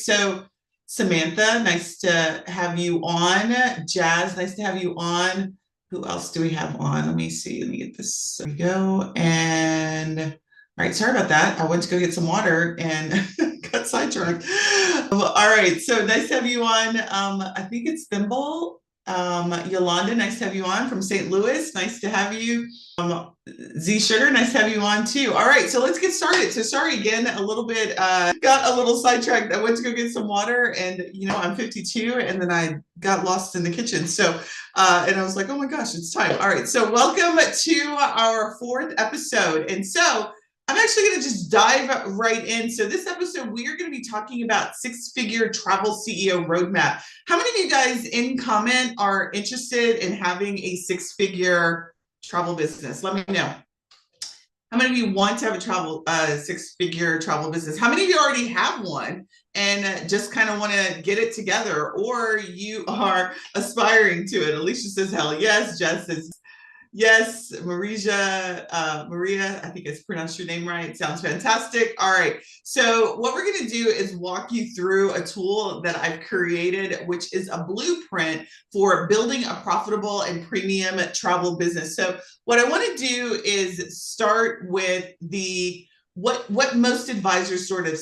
So Samantha, nice to have you on. Jazz, nice to have you on. Who else do we have on? Let me see. Let me get this. There we go. And all right, sorry about that. I went to go get some water and got sidetracked. All right, so nice to have you on. I think it's Thimble. Yolanda, nice to have you on from St. Louis. Nice to have you. Z Sugar, nice to have you on too. All right, so let's get started. So sorry again, a little bit, got a little sidetracked. I went to go get some water and, I'm 52 and then I got lost in the kitchen. So, and I was like, oh my gosh, it's time. All right, so welcome to our fourth episode. And so I'm actually going to just dive right in. So this episode, we are going to be talking about six-figure travel CEO roadmap. How many of you guys in comment are interested in having a six-figure travel business? Let me know. How many of you want to have a six-figure travel business? How many of you already have one and just kind of want to get it together, or you are aspiring to it? Alicia says, hell yes. Jess says, yes. Maria, I think I pronounced your name right. Sounds fantastic. All right. So what we're going to do is walk you through a tool that I've created, which is a blueprint for building a profitable and premium travel business. So what I want to do is start with what most advisors sort of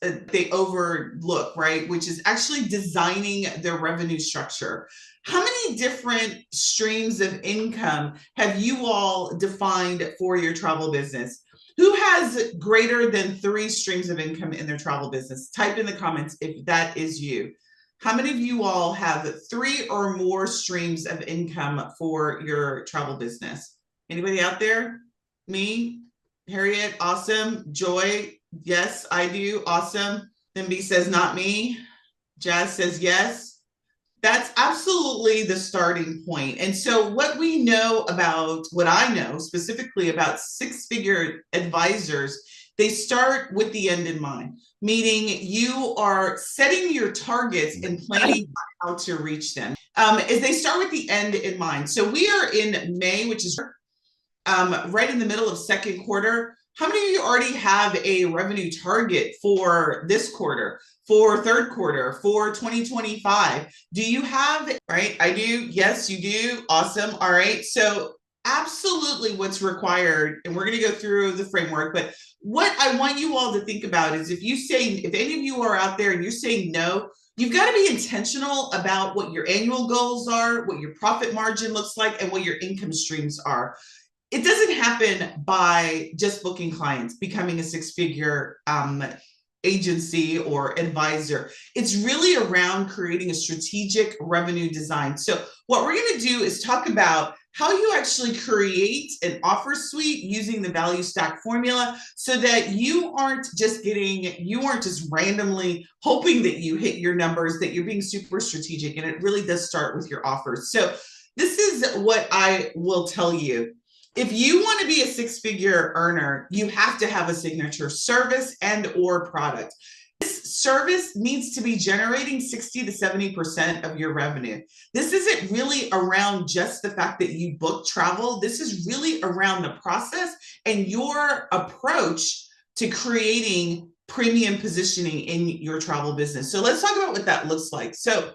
they overlook, right? Which is actually designing their revenue structure. How many different streams of income have you all defined for your travel business? Who has greater than 3 streams of income in their travel business? Type in the comments if that is you. How many of you all have 3 or more streams of income for your travel business? Anybody out there? Me? Harriet? Awesome. Joy? Yes, I do. Awesome. Thimby says not me. Jazz says yes. That's absolutely the starting point. And so what I know specifically about six-figure advisors, they start with the end in mind, meaning you are setting your targets and planning how to reach them. As they start with the end in mind. So we are in May, which is right in the middle of second quarter. How many of you already have a revenue target for this quarter, for third quarter, for 2025? Do you have it? Right? I do. Yes, you do. Awesome. All right. So absolutely what's required, and we're going to go through the framework, but what I want you all to think about is if any of you are out there and you're saying no, you've got to be intentional about what your annual goals are, what your profit margin looks like, and what your income streams are. It doesn't happen by just booking clients, becoming a six-figure agency or advisor. It's really around creating a strategic revenue design. So what we're going to do is talk about how you actually create an offer suite using the value stack formula so that you aren't just randomly hoping that you hit your numbers, that you're being super strategic. And it really does start with your offers. So this is what I will tell you. If you want to be a six-figure earner, you have to have a signature service and or product. This service needs to be generating 60 to 70% of your revenue. This isn't really around just the fact that you book travel. This is really around the process and your approach to creating premium positioning in your travel business. So let's talk about what that looks like. So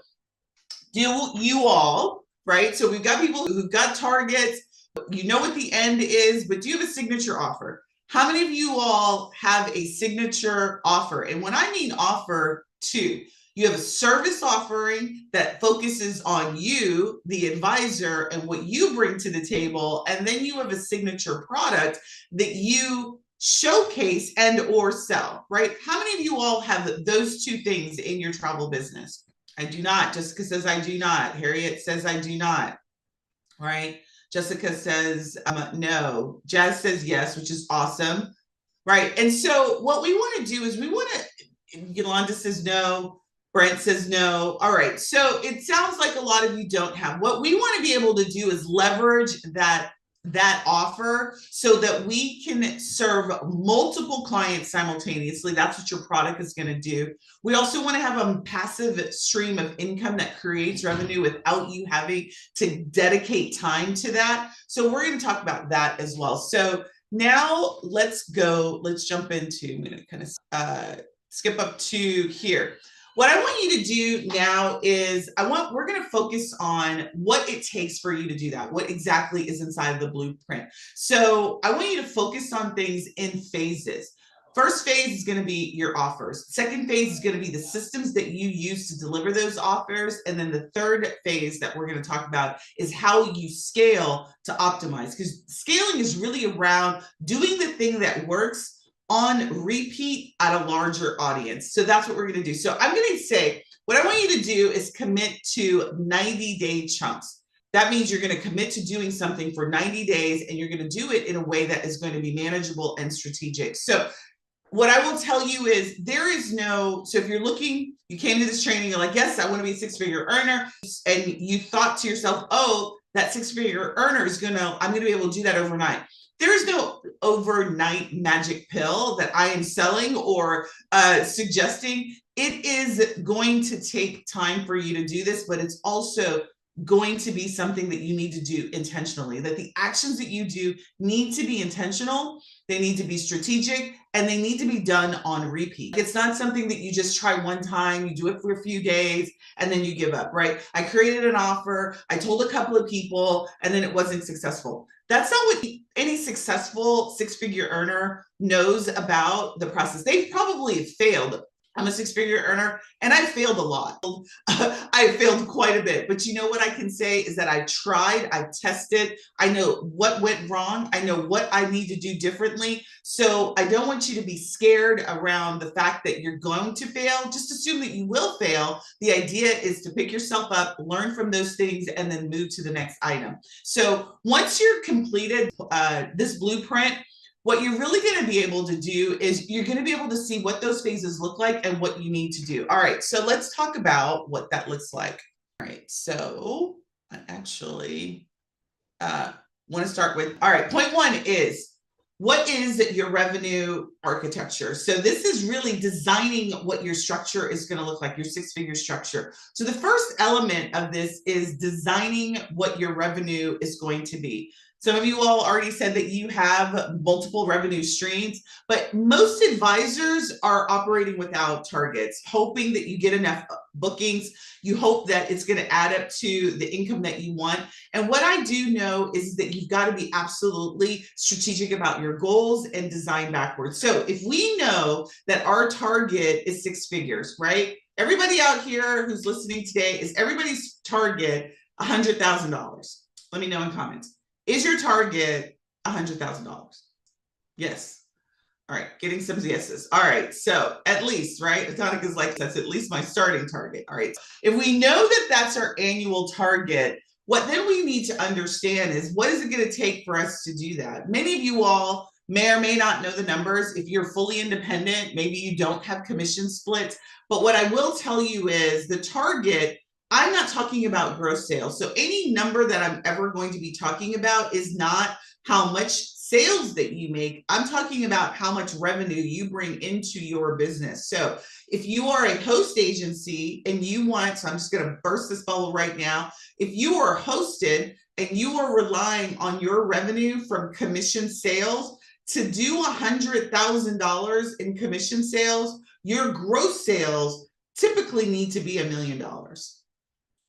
do you all, right? So we've got people who've got targets. You know what the end is, but do you have a signature offer? How many of you all have a signature offer? And when I mean offer, two, you have a service offering that focuses on you, the advisor, and what you bring to the table. And then you have a signature product that you showcase and or sell, right? How many of you all have those two things in your travel business? I do not. Jessica says I do not. Harriet says I do not, right? Jessica says no. Jazz says yes, which is awesome, right? And so what we want to do is Yolanda says no. Brent says no. All right. So it sounds like a lot of you don't have. What we want to be able to do is leverage that offer so that we can serve multiple clients simultaneously. That's what your product is going to do. We also want to have a passive stream of income that creates revenue without you having to dedicate time to that. So we're going to talk about that as well. So now let's jump into, I'm going to kind of skip up to here. What I want you to do now is we're going to focus on what it takes for you to do that. What exactly is inside of the blueprint. So I want you to focus on things in phases. First phase is going to be your offers. Second phase is going to be the systems that you use to deliver those offers. And then the third phase that we're going to talk about is how you scale to optimize. Because scaling is really around doing the thing that works on repeat at a larger audience. So that's what we're going to do. So I'm going to say, what I want you to do is commit to 90-day chunks. That means you're going to commit to doing something for 90 days, and you're going to do it in a way that is going to be manageable and strategic. So what I will tell you is so if you're looking, you came to this training, you're like, yes, I want to be a six-figure earner. And you thought to yourself, oh, that six-figure earner I'm going to be able to do that overnight. There is no overnight magic pill that I am selling or suggesting. It is going to take time for you to do this, but it's also going to be something that you need to do intentionally, that the actions that you do need to be intentional, they need to be strategic, and they need to be done on repeat. It's not something that you just try one time, you do it for a few days, and then you give up, right? I created an offer, I told a couple of people, and then it wasn't successful. That's not what any successful six-figure earner knows about the process. They've probably failed. I'm a six-figure earner, and I failed a lot. I failed quite a bit, but you know what I can say is that I tried, I tested, I know what went wrong, I know what I need to do differently. So I don't want you to be scared around the fact that you're going to fail. Just assume that you will fail. The idea is to pick yourself up, learn from those things, and then move to the next item. So once you're completed this blueprint, what you're really going to be able to do is you're going to be able to see what those phases look like and what you need to do. All right, so let's talk about what that looks like. All right, so I actually want to start with, all right, point one is, what is your revenue architecture? So this is really designing what your structure is going to look like, your six-figure structure. So the first element of this is designing what your revenue is going to be. Some of you all already said that you have multiple revenue streams, but most advisors are operating without targets, hoping that you get enough bookings. You hope that it's going to add up to the income that you want. And what I do know is that you've got to be absolutely strategic about your goals and design backwards. So if we know that our target is six figures, right? Everybody out here who's listening today, is everybody's target $100,000? Let me know in comments. Is your target $100,000? Yes. All right, getting some yeses. All right, so at least, right? Atomic is like, that's at least my starting target. All right, if we know that that's our annual target, what then we need to understand is, what is it going to take for us to do that? Many of you all may or may not know the numbers. If you're fully independent, maybe you don't have commission splits. But what I will tell you is the target, I'm not talking about gross sales. So any number that I'm ever going to be talking about is not how much sales that you make. I'm talking about how much revenue you bring into your business. So if you are a host agency and you want, so I'm just going to burst this bubble right now. If you are hosted and you are relying on your revenue from commission sales to do $100,000 in commission sales, your gross sales typically need to be $1 million.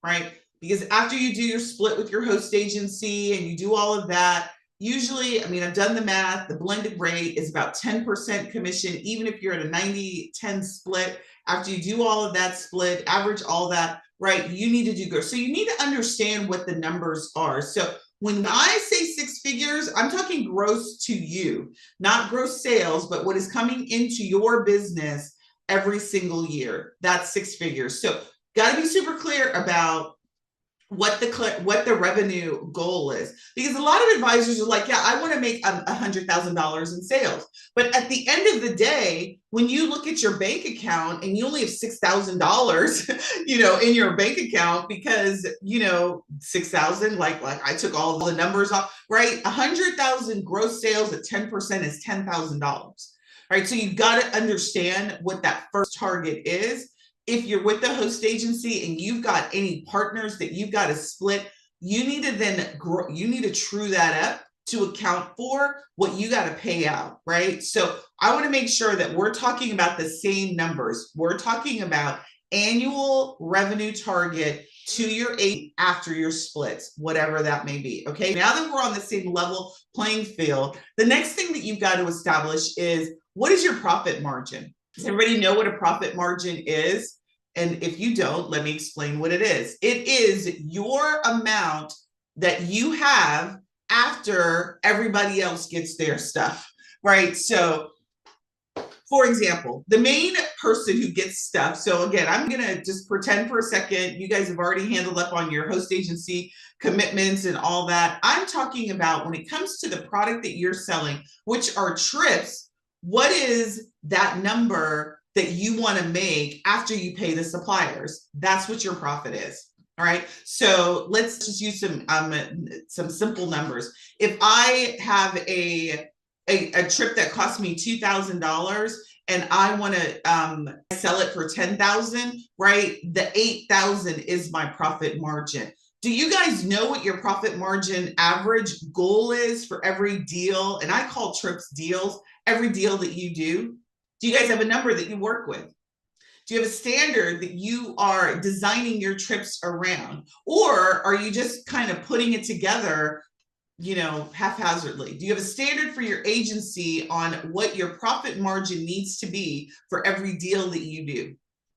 Right? Because after you do your split with your host agency and you do all of that, usually, I mean, I've done the math, the blended rate is about 10% commission, even if you're at a 90-10 split. After you do all of that split, average all that, right, you need to do gross. So you need to understand what the numbers are. So when I say six figures, I'm talking gross to you, not gross sales, but what is coming into your business every single year. That's six figures. So got to be super clear about what the revenue goal is, because a lot of advisors are like, yeah, I want to make $100,000 in sales. But at the end of the day, when you look at your bank account and you only have $6,000, in your bank account, because, 6,000, like I took all the numbers off, right? 100,000 gross sales at 10% is $10,000, right? So you've got to understand what that first target is. If you're with the host agency and you've got any partners that you've got to split, you need to then grow, you need to true that up to account for what you got to pay out, right? So I want to make sure that we're talking about the same numbers. We're talking about annual revenue target to your after your splits, whatever that may be. Okay, now that we're on the same level playing field, the next thing that you've got to establish is, what is your profit margin? Does everybody know what a profit margin is? And if you don't, let me explain what it is. It is your amount that you have after everybody else gets their stuff, right? So for example, the main person who gets stuff. So again, I'm going to just pretend for a second, you guys have already handled up on your host agency commitments and all that. I'm talking about when it comes to the product that you're selling, which are trips, what is that number that you want to make after you pay the suppliers? That's what your profit is. All right. So let's just use some simple numbers. If I have a trip that cost me $2,000 and I want to sell it for $10,000, right? The $8,000 is my profit margin. Do you guys know what your profit margin average goal is for every deal? And I call trips deals, every deal that you do. Do you guys have a number that you work with? Do you have a standard that you are designing your trips around? Or are you just kind of putting it together, haphazardly? Do you have a standard for your agency on what your profit margin needs to be for every deal that you do?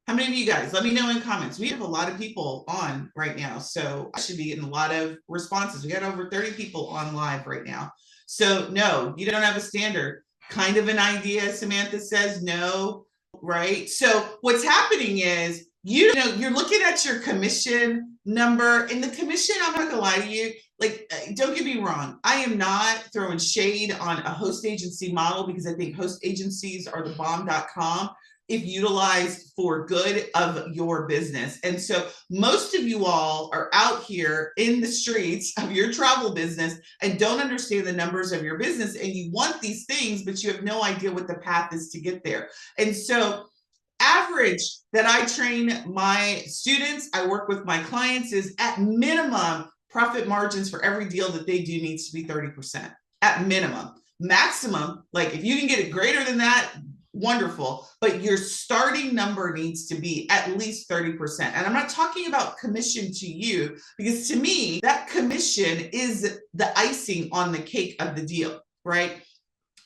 How many of you guys? Let me know in comments. We have a lot of people on right now, so I should be getting a lot of responses. We got over 30 people on live right now. So no, you don't have a standard. Kind of an idea, Samantha says no, right? So what's happening is, you're looking at your commission number, and the commission, I'm not gonna lie to you, like, don't get me wrong, I am not throwing shade on a host agency model, because I think host agencies are the bomb.com if utilized for good of your business. And so most of you all are out here in the streets of your travel business and don't understand the numbers of your business, and you want these things, but you have no idea what the path is to get there. And so average that I train my students, I work with my clients, is at minimum profit margins for every deal that they do needs to be 30% at minimum. Maximum, like if you can get it greater than that, wonderful, but your starting number needs to be at least 30%. And I'm not talking about commission to you, because to me, that commission is the icing on the cake of the deal, right?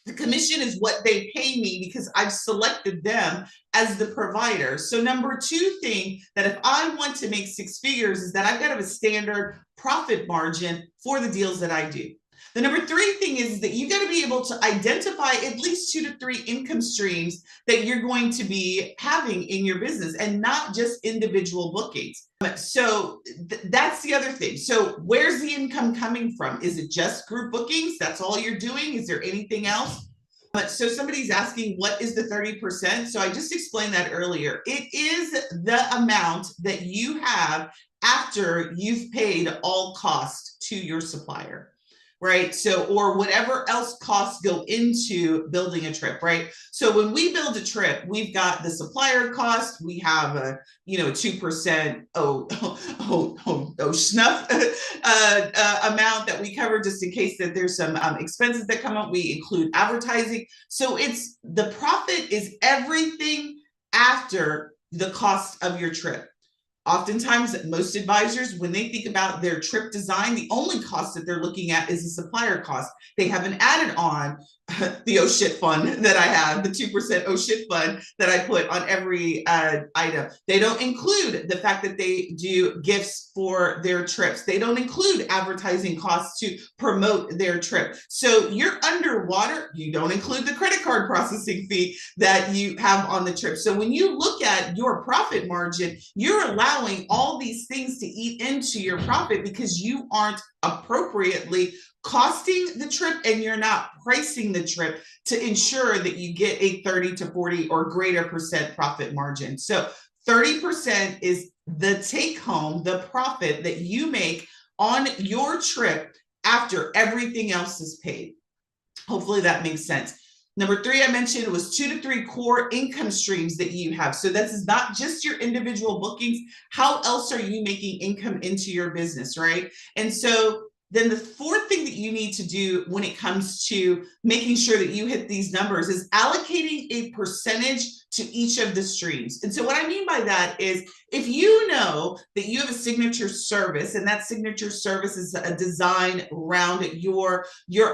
The commission is what they pay me because I've selected them as the provider. So number two thing, that if I want to make six figures, is that I've got to have a standard profit margin for the deals that I do. The number three thing is that you got to be able to identify at least 2 to 3 income streams that you're going to be having in your business, and not just individual bookings. So that's the other thing. So where's the income coming from? Is it just group bookings? That's all you're doing? Is there anything else? So somebody's asking, what is the 30%? So I just explained that earlier. It is the amount that you have after you've paid all costs to your supplier, right? So, or whatever else costs go into building a trip, right? So when we build a trip, we've got the supplier cost, we have a 2% snuff amount that we cover just in case that there's some expenses that come up. We include advertising. So it's, the profit is everything after the cost of your trip. Oftentimes, most advisors, when they think about their trip design, the only cost that they're looking at is the supplier cost. They haven't added on the oh shit fund that I have, the 2% oh shit fund that I put on every item. They don't include the fact that they do gifts for their trips. They don't include advertising costs to promote their trip. So you're underwater. You don't include the credit card processing fee that you have on the trip. So when you look at your profit margin, you're allowing all these things to eat into your profit because you aren't appropriately costing the trip, and you're not pricing the trip to ensure that you get a 30 to 40 or greater percent profit margin. So 30% is the take home, the profit that you make on your trip after everything else is paid. Hopefully that makes sense. Number three, I mentioned, was 2 to 3 core income streams that you have. So this is not just your individual bookings. How else are you making income into your business, right? And so then the fourth thing that you need to do when it comes to making sure that you hit these numbers is allocating a percentage to each of the streams. And so what I mean by that is if you know that you have a signature service and that signature service is a design around your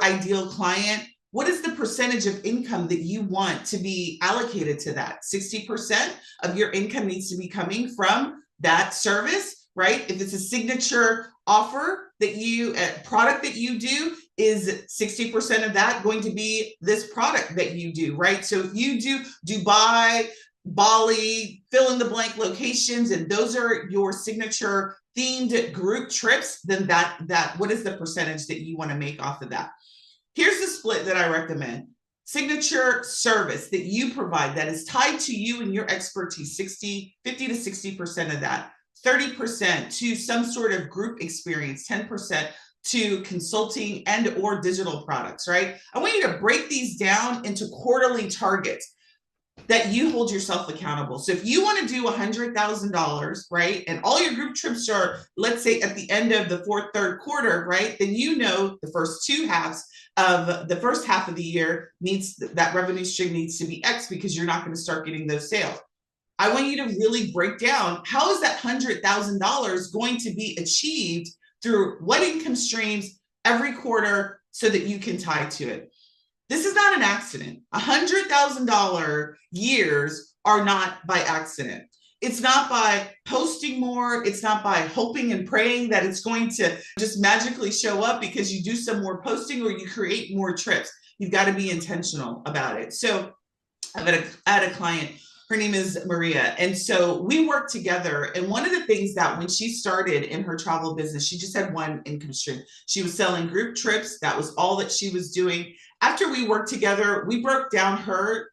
ideal client, what is the percentage of income that you want to be allocated to that? 60% of your income needs to be coming from that service, right? If it's a signature offer that a product that you do, is 60% of that going to be this product that you do, right? So if you do Dubai, Bali, fill in the blank locations, and those are your signature themed group trips, then that what is the percentage that you want to make off of that? Here's the split that I recommend. Signature service that you provide that is tied to you and your expertise, 50 to 60% of that, 30% to some sort of group experience, 10% to consulting and or digital products, right? I want you to break these down into quarterly targets that you hold yourself accountable. So if you want to do $100,000, right, and all your group trips are, let's say, at the end of the third quarter, right, then you know the first two halves of the first half of the year that revenue stream needs to be X because you're not going to start getting those sales. I want you to really break down how is that $100,000 going to be achieved through what income streams every quarter so that you can tie to it. This is not an accident. $100,000 years are not by accident. It's not by posting more. It's not by hoping and praying that it's going to just magically show up because you do some more posting or you create more trips. You've got to be intentional about it. So I've had a client, her name is Maria. And so we worked together. And one of the things that when she started in her travel business, she just had one income stream. She was selling group trips. That was all that she was doing. After we worked together, we broke down her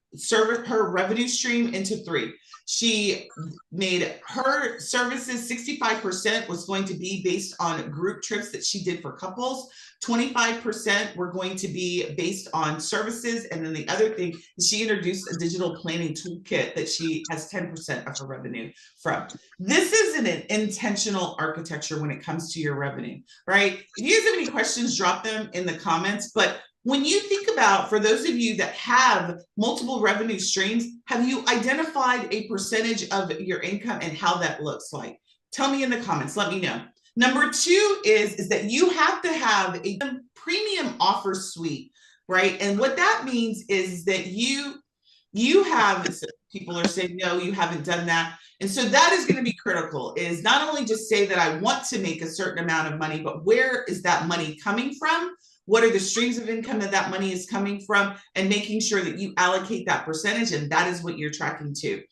revenue stream into three. She made her services 65% was going to be based on group trips that she did for couples. 25% were going to be based on services. And then the other thing is she introduced a digital planning toolkit that she has 10% of her revenue from. This is an intentional architecture when it comes to your revenue, right? If you guys have any questions, drop them in the comments. But when you think about, for those of you that have multiple revenue streams, have you identified a percentage of your income and how that looks like? Tell me in the comments, let me know. Number two is that you have to have a premium offer suite, right? And what that means is that you have, people are saying, no, you haven't done that. And so that is going to be critical, is not only just say that I want to make a certain amount of money, but where is that money coming from? What are the streams of income that money is coming from, and making sure that you allocate that percentage, and that is what you're tracking to.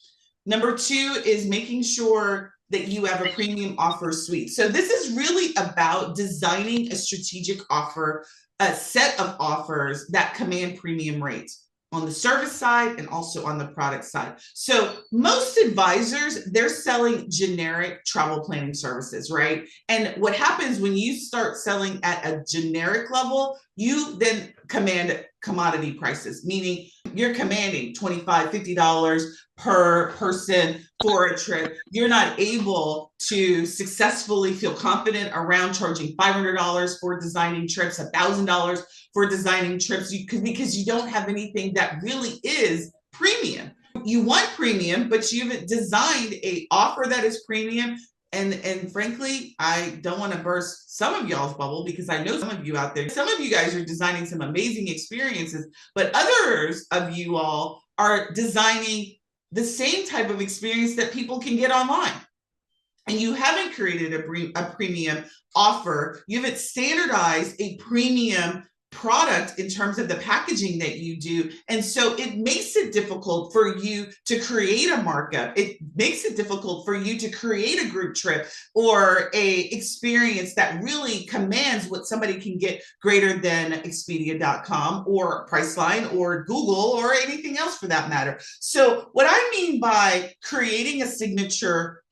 Number two is making sure that you have a premium offer suite. So this is really about designing a strategic offer, a set of offers that command premium rates on the service side and also on the product side. So most advisors, they're selling generic travel planning services, right? And what happens when you start selling at a generic level, you then command commodity prices, meaning you're commanding $25, $50 per person for a trip. You're not able to successfully feel confident around charging $500 for designing trips, $1,000 for designing trips, because you don't have anything that really is premium. You want premium, but you haven't designed an offer that is premium. And frankly, I don't want to burst some of y'all's bubble, because I know some of you out there, some of you guys are designing some amazing experiences, but others of you all are designing the same type of experience that people can get online. And you haven't created a premium offer. You haven't standardized a premium product in terms of the packaging that you do. And so it makes it difficult for you to create a markup. It makes it difficult for you to create a group trip or a experience that really commands what somebody can get greater than Expedia.com or Priceline or Google or anything else for that matter. So what I mean by creating a signature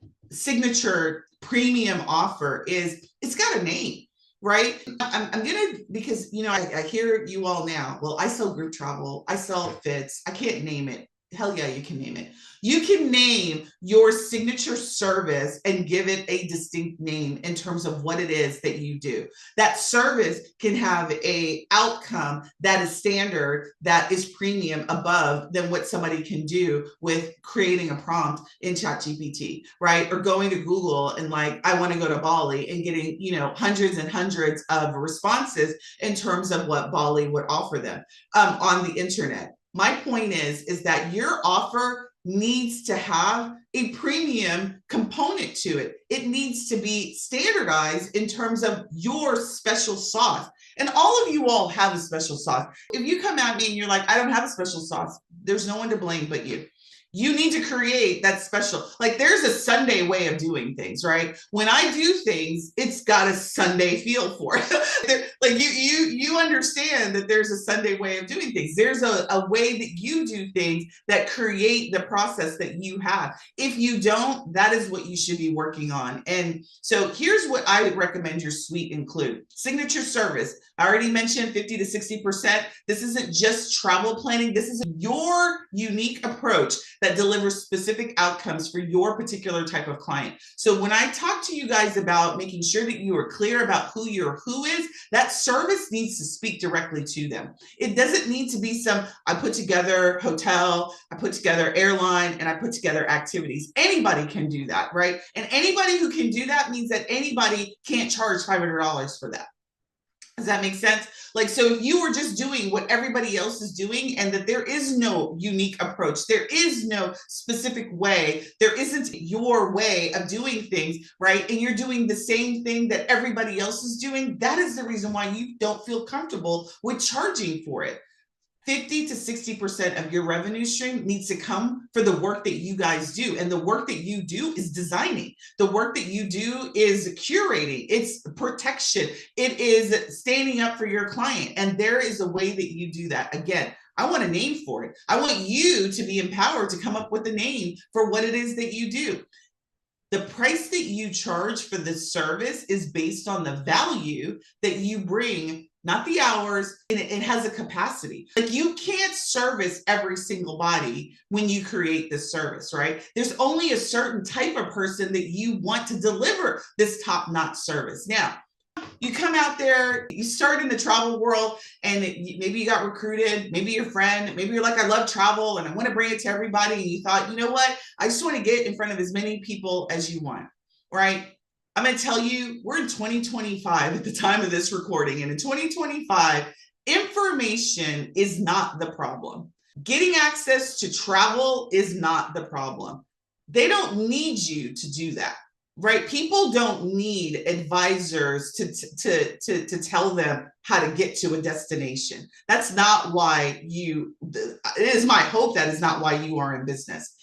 premium offer is it's got a name. Right? I'm gonna, because I hear you all now. Well, I sell group travel, I sell fits, I can't name it. Hell yeah, you can name it. You can name your signature service and give it a distinct name in terms of what it is that you do. That service can have a outcome that is standard, that is premium above than what somebody can do with creating a prompt in ChatGPT, right? Or going to Google and like, I want to go to Bali and getting, hundreds and hundreds of responses in terms of what Bali would offer them on the internet. My point is that your offer needs to have a premium component to it. It needs to be standardized in terms of your special sauce. And all of you all have a special sauce. If you come at me and you're like, I don't have a special sauce, there's no one to blame but you. You need to create that special, like there's a Sunday way of doing things, right? When I do things, it's got a Sunday feel for it. Like you understand that there's a Sunday way of doing things. There's a way that you do things that create the process that you have. If you don't, that is what you should be working on. And so here's what I would recommend your suite include. Signature service. I already mentioned 50 to 60%. This isn't just travel planning. This is your unique approach that delivers specific outcomes for your particular type of client. So when I talk to you guys about making sure that you are clear about who your who is, that service needs to speak directly to them. It doesn't need to be I put together hotel, I put together airline, and I put together activities. Anybody can do that, right? And anybody who can do that means that anybody can't charge $500 for that. Does that make sense? Like, so if you were just doing what everybody else is doing and that there is no unique approach, there is no specific way, there isn't your way of doing things, right? And you're doing the same thing that everybody else is doing, that is the reason why you don't feel comfortable with charging for it. 50 to 60% of your revenue stream needs to come for the work that you guys do. And the work that you do is designing. The work that you do is curating. It's protection. It is standing up for your client. And there is a way that you do that. Again, I want a name for it. I want you to be empowered to come up with a name for what it is that you do. The price that you charge for this service is based on the value that you bring, not the hours, and it has a capacity. Like you can't service every single body when you create this service, right? There's only a certain type of person that you want to deliver this top-notch service. Now, you come out there, you start in the travel world, and maybe you got recruited, maybe your friend, maybe you're like, I love travel and I want to bring it to everybody. And you thought, you know what? I just want to get in front of as many people as you want, right? I'm going to tell you, we're in 2025 at the time of this recording. And in 2025, information is not the problem. Getting access to travel is not the problem. They don't need you to do that. Right? People don't need advisors to tell them how to get to a destination. That's not why it is my hope that is not why you are in business.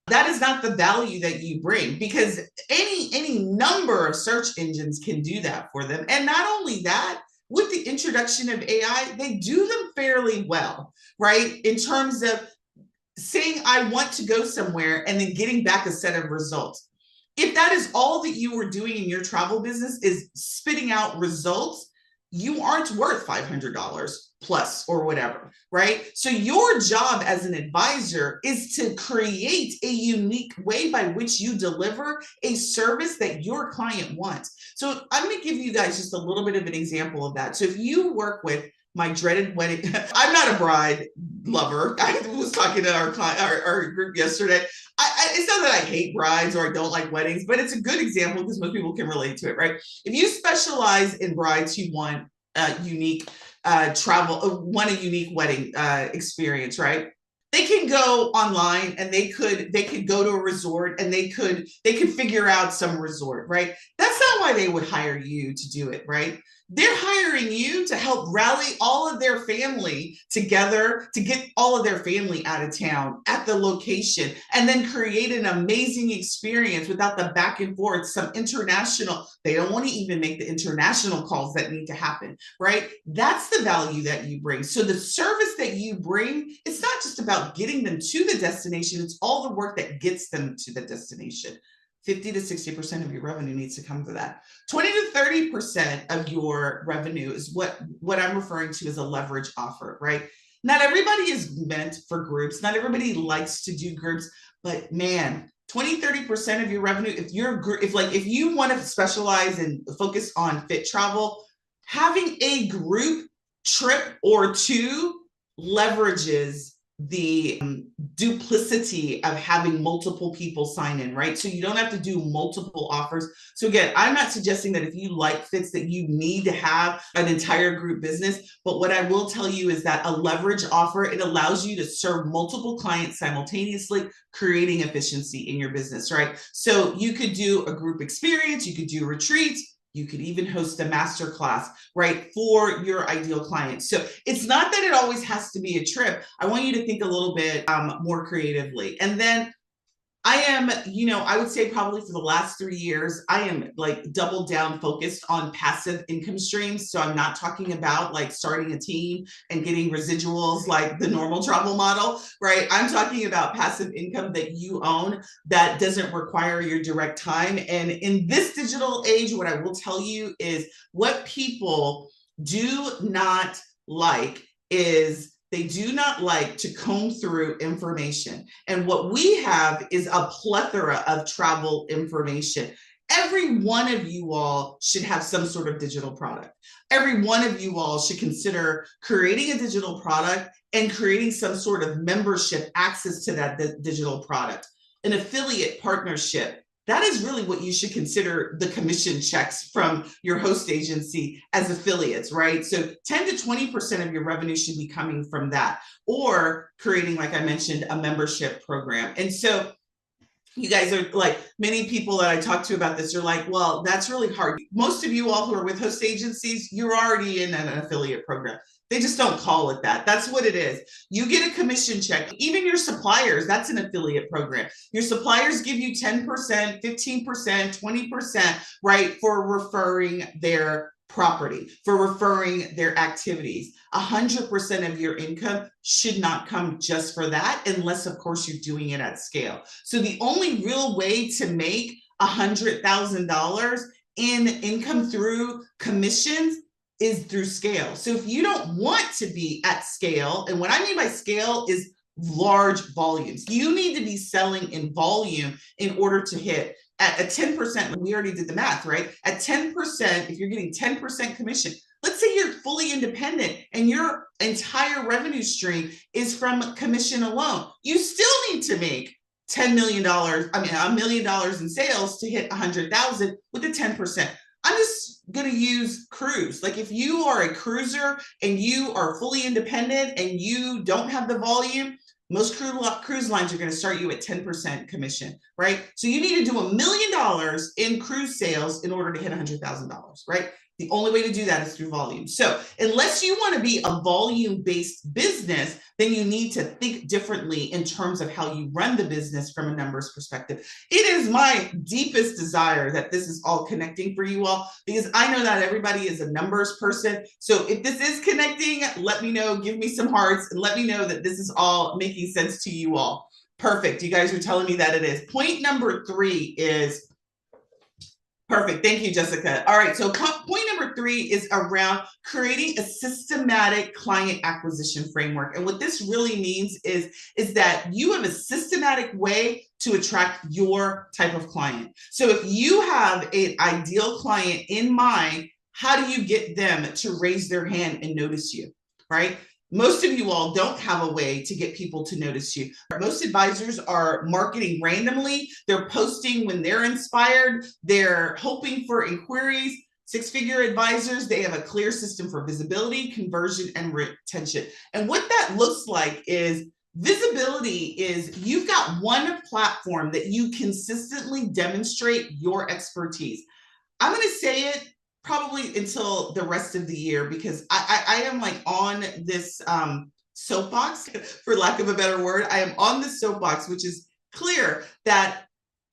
That is not the value that you bring, because any number of search engines can do that for them. And not only that, with the introduction of AI, they do them fairly well, right? In terms of saying, I want to go somewhere and then getting back a set of results. If that is all that you are doing in your travel business is spitting out results, you aren't worth $500 plus or whatever, right? So your job as an advisor is to create a unique way by which you deliver a service that your client wants. So I'm going to give you guys just a little bit of an example of that. So if you work with my dreaded wedding, I'm not a bride lover. I was talking to our group yesterday. It's not that I hate brides or I don't like weddings, but it's a good example because most people can relate to it, right? If you specialize in brides who want unique want a unique wedding experience, right? They can go online and they could go to a resort and they could figure out some resort, right? That's not why they would hire you to do it, right? They're hiring you to help rally all of their family together, to get all of their family out of town at the location, and then create an amazing experience without the back and forth, some international, they don't want to even make the international calls that need to happen, right? That's the value that you bring. So the service that you bring, it's not just about getting them to the destination, it's all the work that gets them to the destination. 50 to 60% of your revenue needs to come to that. 20 to 30% of your revenue is what I'm referring to as a leverage offer, right? Not everybody is meant for groups. Not everybody likes to do groups, but man, 20-30% of your revenue, if you want to specialize and focus on fit travel, having a group trip or two leverages the duplicity of having multiple people sign in, right? So you don't have to do multiple offers. So again, I'm not suggesting that if you like fits that you need to have an entire group business, but what I will tell you is that a leverage offer, it allows you to serve multiple clients simultaneously, creating efficiency in your business, right? So you could do a group experience, you could do retreats, you could even host a masterclass, right, for your ideal client. So it's not that it always has to be a trip. I want you to think a little bit more creatively. And then I am, I would say probably for the last 3 years, I am like double down focused on passive income streams. So I'm not talking about like starting a team and getting residuals like the normal travel model, right? I'm talking about passive income that you own that doesn't require your direct time. And in this digital age, what I will tell you is what people do not like is they do not like to comb through information. And what we have is a plethora of travel information. Every one of you all should have some sort of digital product. Every one of you all should consider creating a digital product and creating some sort of membership access to that digital product, an affiliate partnership. That is really what you should consider the commission checks from your host agency as affiliates, right? So 10 to 20% of your revenue should be coming from that, or creating, like I mentioned, a membership program. And so you guys are like, many people that I talk to about this are like, well, that's really hard. Most of you all who are with host agencies, you're already in an affiliate program. They just don't call it that. That's what it is. You get a commission check. Even your suppliers, that's an affiliate program. Your suppliers give you 10%, 15%, 20%, right, for referring their property, for referring their activities. 100% of your income should not come just for that, unless, of course, you're doing it at scale. So the only real way to make $100,000 in income through commissions is through scale. So if you don't want to be at scale, and what I mean by scale is large volumes, you need to be selling in volume in order to hit at a 10%. We already did the math, right? At 10%, if you're getting 10% commission, let's say you're fully independent and your entire revenue stream is from commission alone, you still need to make $10 million, $1 million in sales to hit 100,000 with the 10%. I'm just going to use cruise. Like if you are a cruiser and you are fully independent and you don't have the volume, most cruise lines are going to start you at 10% commission, right? So you need to do $1 million in cruise sales in order to hit $100,000, right? The only way to do that is through volume. So unless you want to be a volume-based business, then you need to think differently in terms of how you run the business from a numbers perspective. It is my deepest desire that this is all connecting for you all, because I know not everybody is a numbers person. So if this is connecting, let me know, give me some hearts, and let me know that this is all making sense to you all. Perfect. You guys are telling me that it is. Point number 3 is perfect. Thank you, Jessica. All right. So point number 3 is around creating a systematic client acquisition framework. And what this really means is that you have a systematic way to attract your type of client. So if you have an ideal client in mind, how do you get them to raise their hand and notice you, right? Most of you all don't have a way to get people to notice you. Most advisors are marketing randomly. They're posting when they're inspired. They're hoping for inquiries. 6-figure advisors, they have a clear system for visibility, conversion, and retention. And what that looks like is visibility is you've got one platform that you consistently demonstrate your expertise. I'm going to say it probably until the rest of the year, because I am like on this soapbox, for lack of a better word. I am on the soapbox, which is clear that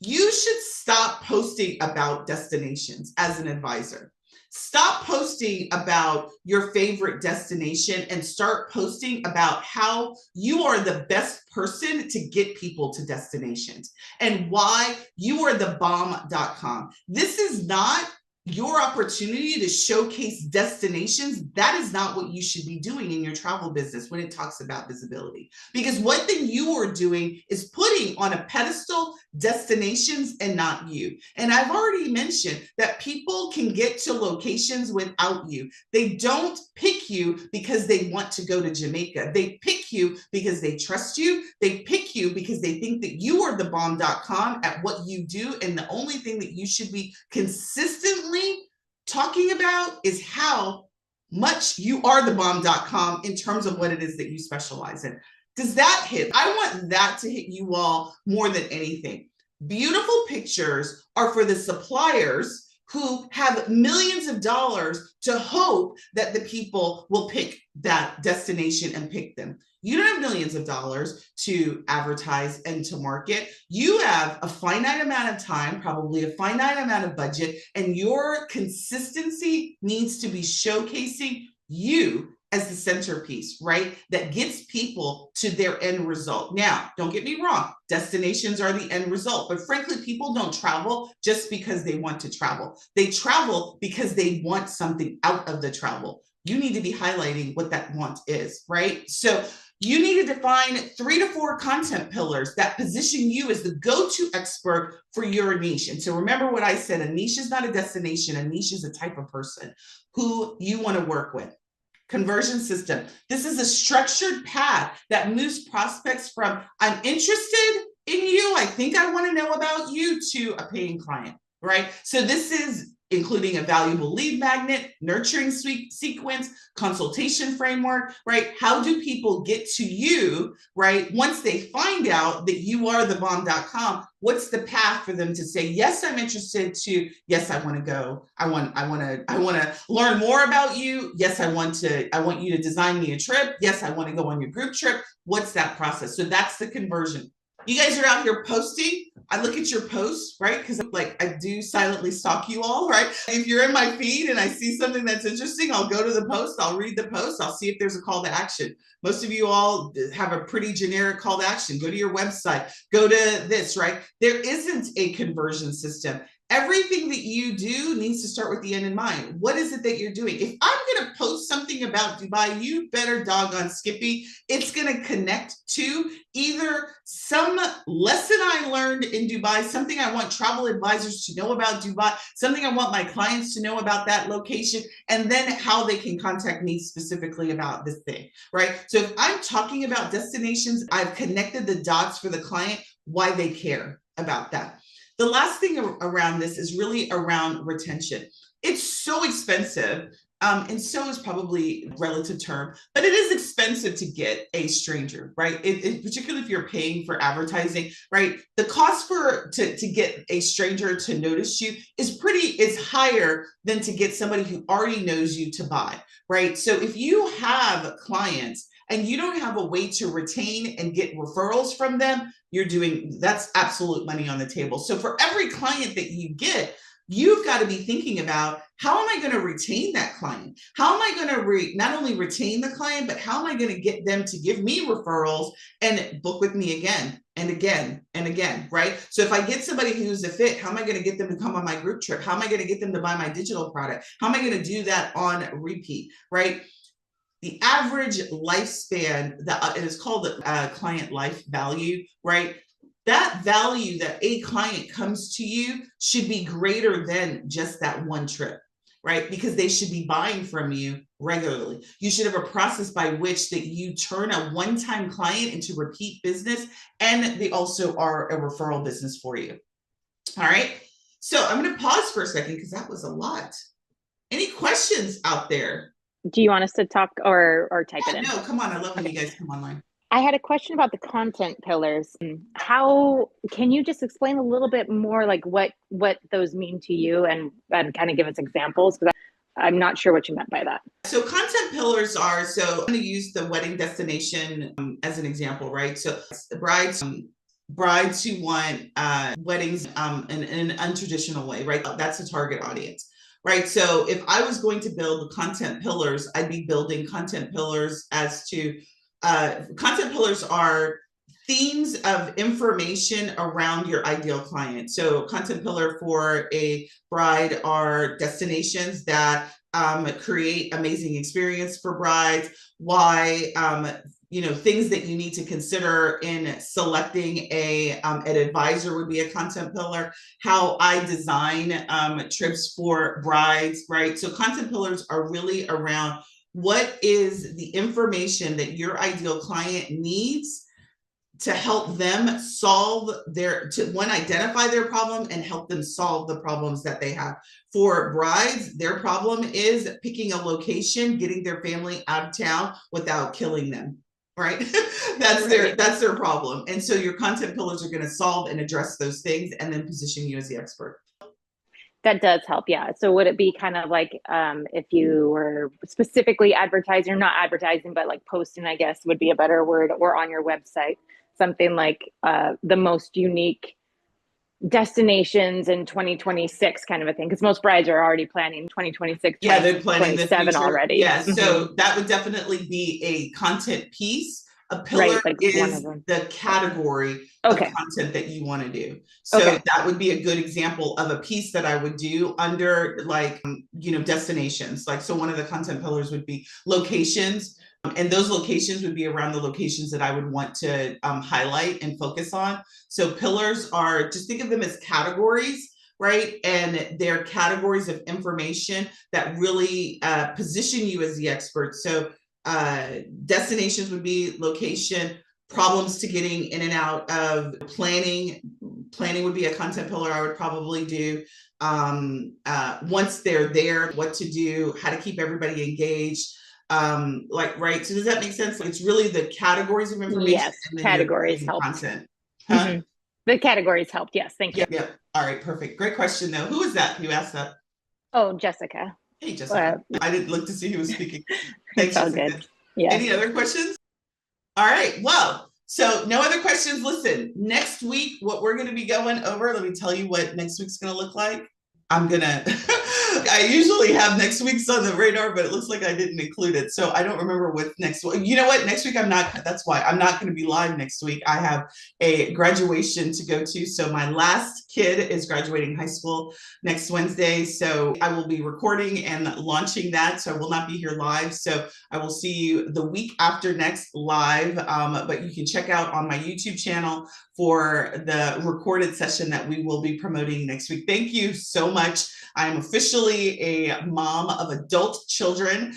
you should stop posting about destinations as an advisor. Stop posting about your favorite destination and start posting about how you are the best person to get people to destinations and why you are the bomb.com. This is not your opportunity to showcase destinations, that is not what you should be doing in your travel business when it talks about visibility. Because one thing you are doing is putting on a pedestal destinations and not you. And I've already mentioned that people can get to locations without you. They don't pick you because they want to go to Jamaica. They pick you because they trust you. They pick you because they think that you are the bomb.com at what you do. And the only thing that you should be consistently talking about is how much you are the bomb.com in terms of what it is that you specialize in. Does that hit? I want that to hit you all more than anything. Beautiful pictures are for the suppliers who have millions of dollars to hope that the people will pick that destination and pick them. You don't have millions of dollars to advertise and to market. You have a finite amount of time, probably a finite amount of budget, and your consistency needs to be showcasing you as the centerpiece, right? That gets people to their end result. Now, don't get me wrong, destinations are the end result, but frankly, people don't travel just because they want to travel. They travel because they want something out of the travel. You need to be highlighting what that want is, right? So you need to define 3 to 4 content pillars that position you as the go-to expert for your niche. And so remember what I said, a niche is not a destination, a niche is a type of person who you want to work with. Conversion system. This is a structured path that moves prospects from I'm interested in you, I think I want to know about you, to a paying client, right? So this is including a valuable lead magnet, nurturing sequence, consultation framework, right? How do people get to you, right? Once they find out that you are the bomb.com, what's the path for them to say, yes, I'm interested, to yes, I want to go. I want to learn more about you. Yes, I want you to design me a trip. Yes, I want to go on your group trip. What's that process? So that's the conversion. You guys are out here posting. I look at your posts, right? Because like I do silently stalk you all, right? If you're in my feed and I see something that's interesting, I'll go to the post, I'll read the post, I'll see if there's a call to action. Most of you all have a pretty generic call to action. Go to your website, go to this, right? There isn't a conversion system. Everything that you do needs to start with the end in mind. What is it that you're doing? If I'm going to post something about Dubai, you better doggone Skippy. It's going to connect to either some lesson I learned in Dubai, something I want travel advisors to know about Dubai, something I want my clients to know about that location, and then how they can contact me specifically about this thing, right? So if I'm talking about destinations, I've connected the dots for the client, why they care about that. The last thing around this is really around retention. It's so expensive, and so is probably a relative term, but it is expensive to get a stranger, right? Particularly if you're paying for advertising, right? The cost to get a stranger to notice you is higher than to get somebody who already knows you to buy, right? So if you have clients and you don't have a way to retain and get referrals from them, that's absolute money on the table. So for every client that you get, you've got to be thinking about, how am I going to retain that client? How am I going to not only retain the client, but how am I going to get them to give me referrals and book with me again and again and again, right? So if I get somebody who's a fit, how am I going to get them to come on my group trip? How am I going to get them to buy my digital product? How am I going to do that on repeat, right? The average lifespan, it is called the client life value, right? That value that a client comes to you should be greater than just that one trip, right? Because they should be buying from you regularly. You should have a process by which that you turn a one-time client into repeat business, and they also are a referral business for you. All right. So I'm going to pause for a second because that was a lot. Any questions out there? Do you want us to talk or type it in? No, come on. I love when you guys come online. I had a question about the content pillars. How can you just explain a little bit more, like what those mean to you, and kind of give us examples? Because I'm not sure what you meant by that. So content pillars are, so I'm going to use the wedding destination as an example, right? So the brides who want weddings in an untraditional way, right? That's the target audience. Right. So if I was going to build the content pillars, I'd be building content pillars as to content pillars are themes of information around your ideal client. So content pillar for a bride are destinations that create amazing experience for brides, why things that you need to consider in selecting an advisor would be a content pillar, how I design trips for brides, right? So content pillars are really around what is the information that your ideal client needs to help them solve identify their problem and help them solve the problems that they have. For brides, their problem is picking a location, getting their family out of town without killing them. Right? That's their problem. And so your content pillars are going to solve and address those things and then position you as the expert. That does help. Yeah. So would it be kind of like if you were specifically advertising, or not advertising, but like posting, I guess would be a better word, or on your website, something like the most unique destinations in 2026 kind of a thing, because most brides are already planning 2026. Yeah, they're planning the future already. Yeah, so that would definitely be a content piece. A pillar is the category of content that you want to do. So that would be a good example of a piece that I would do under destinations. Like, so one of the content pillars would be locations. And those locations would be around the locations that I would want to highlight and focus on. So pillars are, just think of them as categories, right? And they're categories of information that really position you as the expert. So destinations would be location, problems to getting in and out of planning. Planning would be a content pillar I would probably do. Once they're there, what to do, how to keep everybody engaged. Right. So does that make sense? It's really the categories of information. Yes, and categories help. Content. Huh? Mm-hmm. The categories helped. Yes, thank you. Yeah. All right, perfect. Great question, though. Who is that? You asked that. Oh, Jessica. Hey, Jessica. I didn't look to see who was speaking. Thanks, Jessica. Good. Yeah. Any other questions? All right. Well, so no other questions. Listen, next week, what we're going to be going over, let me tell you what next week's going to look like. I usually have next week's on the radar, but it looks like I didn't include it. So I don't remember what next week. You know what? Next week that's why I'm not going to be live next week. I have a graduation to go to. So my last kid is graduating high school next Wednesday. So I will be recording and launching that. So I will not be here live. So I will see you the week after next live. But you can check out on my YouTube channel for the recorded session that we will be promoting next week. Thank you so much. I am officially a mom of adult children.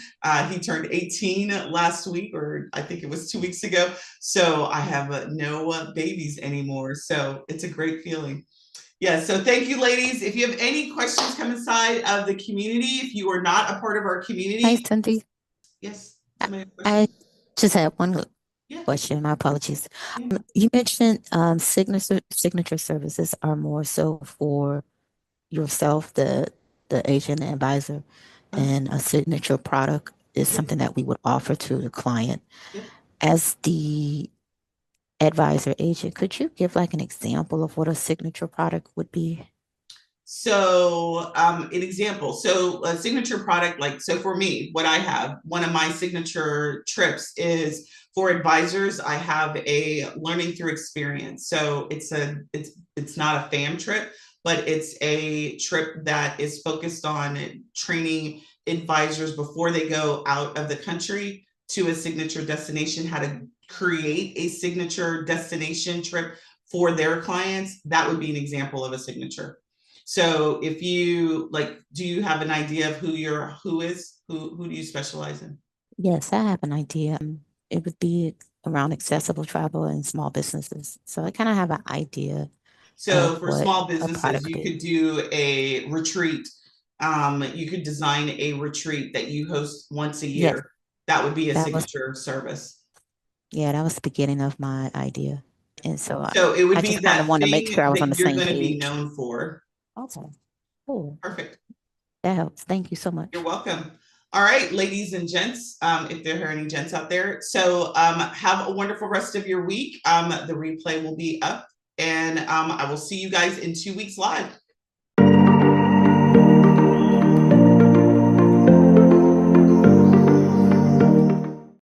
He turned 18 last week, or I think it was 2 weeks ago. So I have no babies anymore. So it's a great feeling. Yeah, so thank you, ladies. If you have any questions, come inside of the community. If you are not a part of our community. Hi, Cindy. Yes. I just have one question. My apologies. Yeah. You mentioned signature services are more so for yourself, the agent advisor, and a signature product is something that we would offer to the client. As the advisor agent, could you give like an example of what a signature product would be? So an example, so a signature product, so for me, what I have, one of my signature trips is for advisors. I have a learning through experience. So it's not a fam trip, but it's a trip that is focused on training advisors before they go out of the country to a signature destination, how to create a signature destination trip for their clients. That would be an example of a signature. So if you do you have an idea of who do you specialize in? Yes, I have an idea. It would be around accessible travel and small businesses. So I kind of have an idea. So for small businesses, you could do a retreat. You could design a retreat that you host once a year. Yes. That would be a signature service. Yeah, that was the beginning of my idea. And so it would I be just kind of want to make sure I was on the same page. You're going to be known for. Okay. Cool. Perfect. That helps. Thank you so much. You're welcome. All right, ladies and gents, if there are any gents out there. So have a wonderful rest of your week. The replay will be up, and I will see you guys in 2 weeks live.